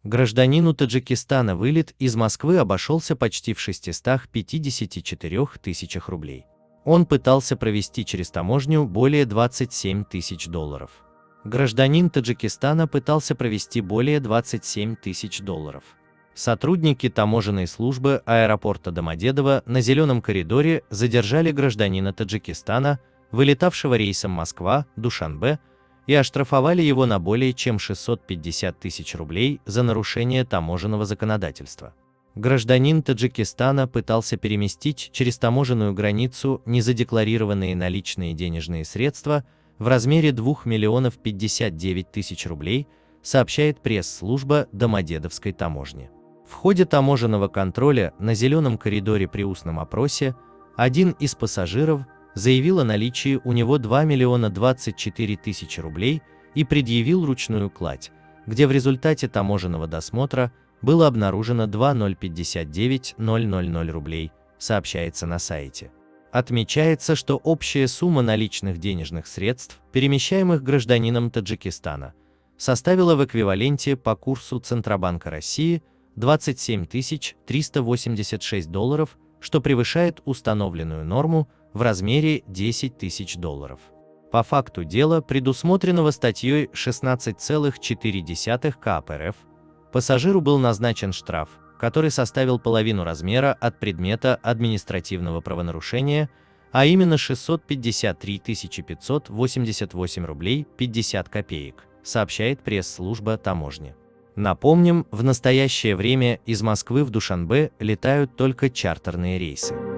Гражданину Таджикистана вылет из Москвы обошелся почти в 654 тысячах рублей. Он пытался провести через таможню более 27 тысяч долларов. Гражданин Таджикистана пытался провести более 27 тысяч долларов. Сотрудники таможенной службы аэропорта Домодедово на Зеленом коридоре задержали гражданина Таджикистана, вылетавшего рейсом Москва-Душанбе, и оштрафовали его на более чем 650 тысяч рублей за нарушение таможенного законодательства. Гражданин Таджикистана пытался переместить через таможенную границу незадекларированные наличные денежные средства в размере 2 миллионов 59 тысяч рублей, сообщает пресс-служба Домодедовской таможни. В ходе таможенного контроля на Зеленом коридоре при устном опросе один из пассажиров заявил о наличии у него 2 миллиона 24 тысячи рублей и предъявил ручную кладь, где в результате таможенного досмотра было обнаружено 2,059 000 рублей, сообщается на сайте. Отмечается, что общая сумма наличных денежных средств, перемещаемых гражданином Таджикистана, составила в эквиваленте по курсу Центробанка России 27 386 долларов, что превышает установленную норму в размере 10 тысяч долларов. По факту дела, предусмотренного статьей 16,4 КАП РФ, пассажиру был назначен штраф, который составил половину размера от предмета административного правонарушения, а именно 653 588 рублей 50 копеек, сообщает пресс-служба таможни. Напомним, в настоящее время из Москвы в Душанбе летают только чартерные рейсы.